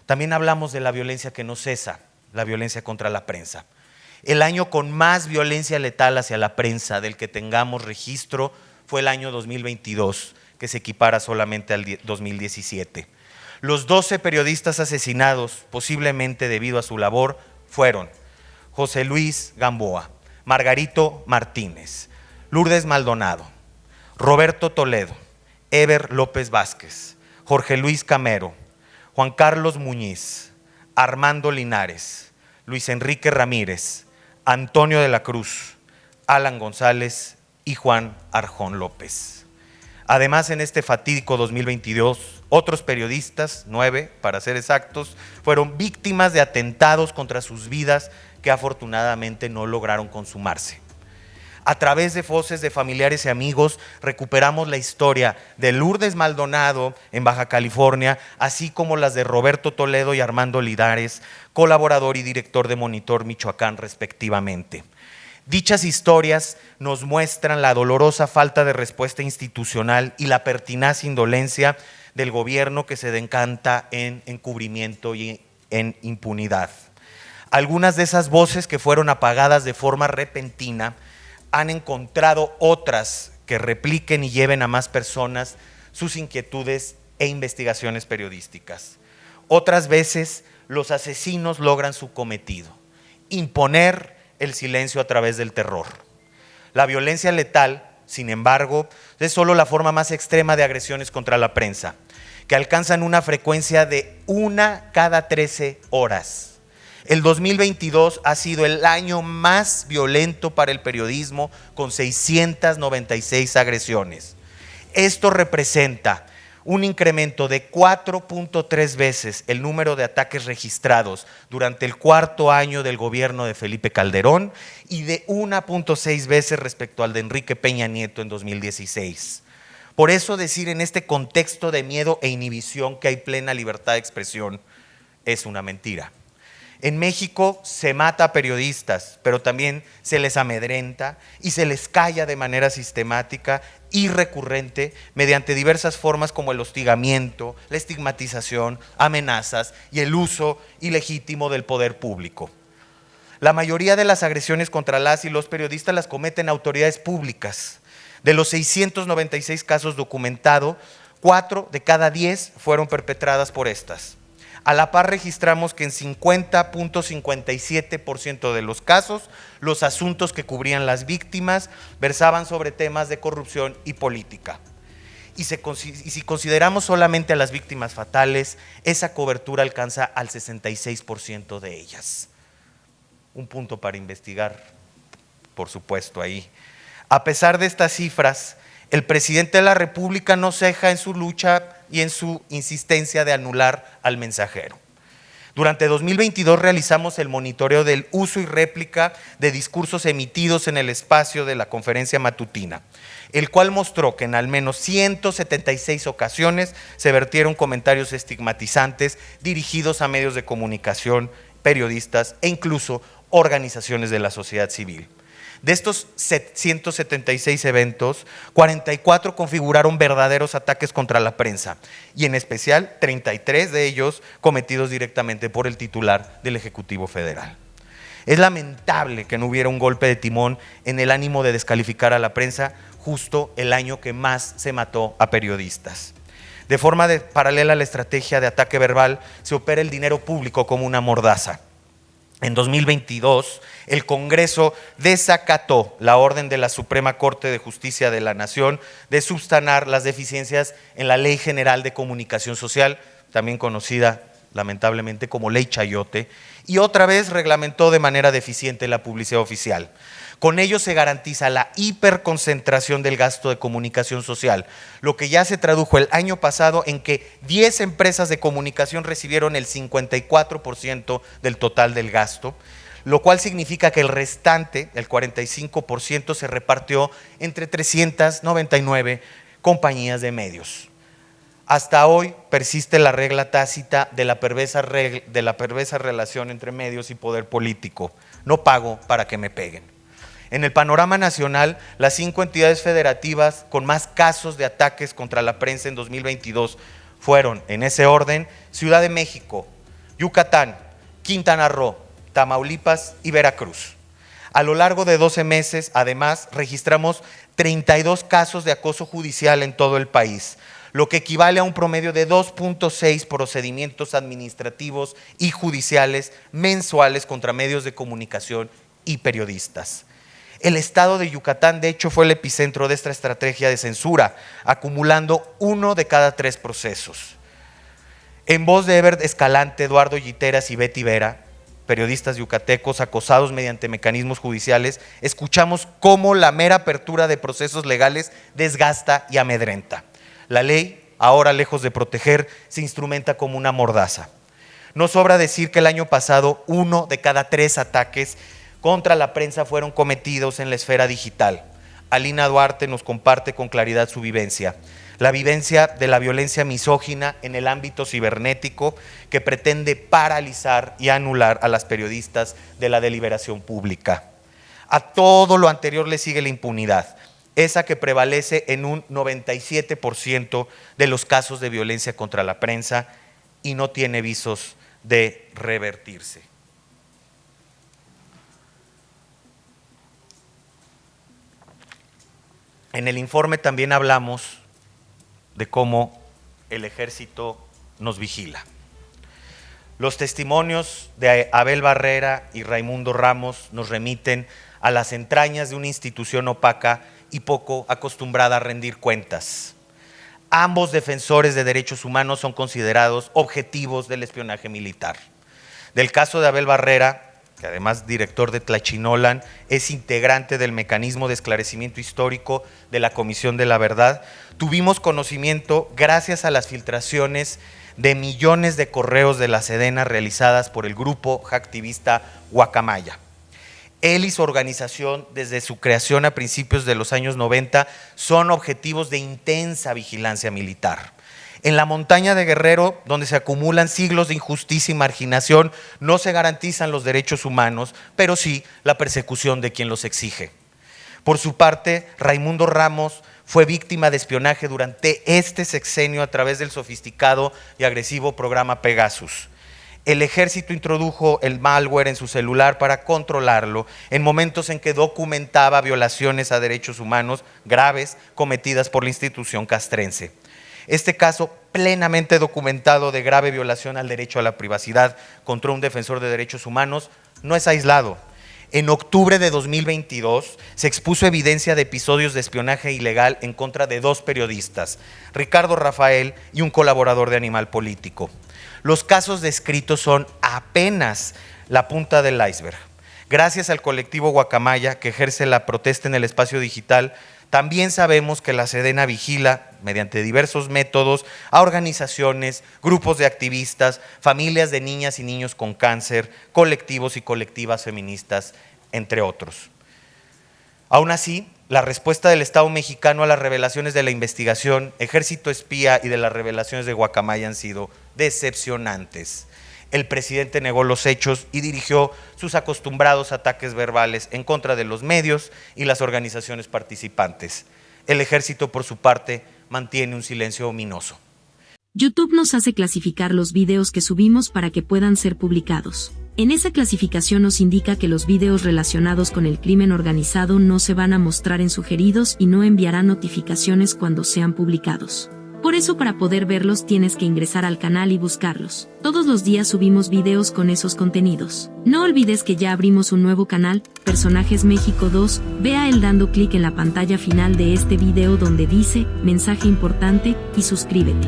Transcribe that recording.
También hablamos de la violencia que no cesa, la violencia contra la prensa. El año con más violencia letal hacia la prensa del que tengamos registro fue el año 2022, que se equipara solamente al 2017. Los 12 periodistas asesinados, posiblemente debido a su labor, fueron José Luis Gamboa, Margarito Martínez, Lourdes Maldonado, Roberto Toledo, Eber López Vázquez, Jorge Luis Camero, Juan Carlos Muñiz, Armando Linares, Luis Enrique Ramírez, Antonio de la Cruz, Alan González y Juan Arjón López. Además, en este fatídico 2022, otros periodistas, 9 para ser exactos, fueron víctimas de atentados contra sus vidas que afortunadamente no lograron consumarse. A través de voces de familiares y amigos recuperamos la historia de Lourdes Maldonado en Baja California, así como las de Roberto Toledo y Armando Linares, colaborador y director de Monitor Michoacán respectivamente. Dichas historias nos muestran la dolorosa falta de respuesta institucional y la pertinaz indolencia del gobierno que se decanta en encubrimiento y en impunidad. Algunas de esas voces que fueron apagadas de forma repentina han encontrado otras que repliquen y lleven a más personas sus inquietudes e investigaciones periodísticas. Otras veces los asesinos logran su cometido, imponer el silencio a través del terror. La violencia letal, sin embargo, es solo la forma más extrema de agresiones contra la prensa, que alcanzan una frecuencia de 1 cada 13 horas. El 2022 ha sido el año más violento para el periodismo, con 696 agresiones. Esto representa un incremento de 4.3 veces el número de ataques registrados durante el cuarto año del gobierno de Felipe Calderón y de 1.6 veces respecto al de Enrique Peña Nieto en 2016. Por eso decir en este contexto de miedo e inhibición que hay plena libertad de expresión es una mentira. En México se mata a periodistas, pero también se les amedrenta y se les calla de manera sistemática y recurrente mediante diversas formas como el hostigamiento, la estigmatización, amenazas y el uso ilegítimo del poder público. La mayoría de las agresiones contra las y los periodistas las cometen autoridades públicas. De los 696 casos documentados, 4 de cada 10 fueron perpetradas por estas. A la par registramos que en 50.57% de los casos, los asuntos que cubrían las víctimas versaban sobre temas de corrupción y política. Y si consideramos solamente a las víctimas fatales, esa cobertura alcanza al 66% de ellas. Un punto para investigar, por supuesto, ahí. A pesar de estas cifras, el presidente de la República no ceja en su lucha y en su insistencia de anular al mensajero. Durante 2022 realizamos el monitoreo del uso y réplica de discursos emitidos en el espacio de la conferencia matutina, el cual mostró que en al menos 176 ocasiones se vertieron comentarios estigmatizantes dirigidos a medios de comunicación, periodistas e incluso organizaciones de la sociedad civil. De estos 176 eventos, 44 configuraron verdaderos ataques contra la prensa y en especial 33 de ellos cometidos directamente por el titular del Ejecutivo Federal. Es lamentable que no hubiera un golpe de timón en el ánimo de descalificar a la prensa justo el año que más se mató a periodistas. De forma paralela a la estrategia de ataque verbal, se opera el dinero público como una mordaza. En 2022, el Congreso desacató la orden de la Suprema Corte de Justicia de la Nación de subsanar las deficiencias en la Ley General de Comunicación Social, también conocida lamentablemente como Ley Chayote, y otra vez reglamentó de manera deficiente la publicidad oficial. Con ello se garantiza la hiperconcentración del gasto de comunicación social, lo que ya se tradujo el año pasado en que 10 empresas de comunicación recibieron el 54% del total del gasto, lo cual significa que el restante, el 45%, se repartió entre 399 compañías de medios. Hasta hoy persiste la regla tácita de la perversa relación entre medios y poder político. No pago para que me peguen. En el panorama nacional, las 5 entidades federativas con más casos de ataques contra la prensa en 2022 fueron, en ese orden, Ciudad de México, Yucatán, Quintana Roo, Tamaulipas y Veracruz. A lo largo de 12 meses, además, registramos 32 casos de acoso judicial en todo el país, lo que equivale a un promedio de 2.6 procedimientos administrativos y judiciales mensuales contra medios de comunicación y periodistas. El estado de Yucatán, de hecho, fue el epicentro de esta estrategia de censura, acumulando 1 de cada 3 procesos. En voz de Ever Escalante, Eduardo Yiteras y Betty Vera, periodistas yucatecos acosados mediante mecanismos judiciales, escuchamos cómo la mera apertura de procesos legales desgasta y amedrenta. La ley, ahora lejos de proteger, se instrumenta como una mordaza. No sobra decir que el año pasado 1 de cada 3 ataques contra la prensa fueron cometidos en la esfera digital. Alina Duarte nos comparte con claridad su vivencia. La vivencia de la violencia misógina en el ámbito cibernético que pretende paralizar y anular a las periodistas de la deliberación pública. A todo lo anterior le sigue la impunidad, esa que prevalece en un 97% de los casos de violencia contra la prensa y no tiene visos de revertirse. En el informe también hablamos de cómo el ejército nos vigila. Los testimonios de Abel Barrera y Raimundo Ramos nos remiten a las entrañas de una institución opaca y poco acostumbrada a rendir cuentas. Ambos defensores de derechos humanos son considerados objetivos del espionaje militar. Del caso de Abel Barrera, que además director de Tlachinolan, es integrante del mecanismo de esclarecimiento histórico de la Comisión de la Verdad, tuvimos conocimiento gracias a las filtraciones de millones de correos de la Sedena realizadas por el grupo hacktivista Guacamaya. Él y su organización, desde su creación a principios de los años 90, son objetivos de intensa vigilancia militar. En la montaña de Guerrero, donde se acumulan siglos de injusticia y marginación, no se garantizan los derechos humanos, pero sí la persecución de quien los exige. Por su parte, Raimundo Ramos fue víctima de espionaje durante este sexenio a través del sofisticado y agresivo programa Pegasus. El ejército introdujo el malware en su celular para controlarlo en momentos en que documentaba violaciones a derechos humanos graves cometidas por la institución castrense. Este caso plenamente documentado de grave violación al derecho a la privacidad contra un defensor de derechos humanos no es aislado. En octubre de 2022 se expuso evidencia de episodios de espionaje ilegal en contra de 2 periodistas, Ricardo Rafael y un colaborador de Animal Político. Los casos descritos son apenas la punta del iceberg. Gracias al colectivo Guacamaya, que ejerce la protesta en el espacio digital, también sabemos que la Sedena vigila, mediante diversos métodos, a organizaciones, grupos de activistas, familias de niñas y niños con cáncer, colectivos y colectivas feministas, entre otros. Aún así, la respuesta del Estado mexicano a las revelaciones de la investigación, Ejército Espía y de las revelaciones de Guacamaya han sido decepcionantes. El presidente negó los hechos y dirigió sus acostumbrados ataques verbales en contra de los medios y las organizaciones participantes. El ejército, por su parte, mantiene un silencio ominoso. YouTube nos hace clasificar los videos que subimos para que puedan ser publicados. En esa clasificación nos indica que los videos relacionados con el crimen organizado no se van a mostrar en sugeridos y no enviará notificaciones cuando sean publicados. Por eso, para poder verlos tienes que ingresar al canal y buscarlos. Todos los días subimos videos con esos contenidos. No olvides que ya abrimos un nuevo canal, Personajes México 2, ve a él dando clic en la pantalla final de este video donde dice, mensaje importante, y suscríbete.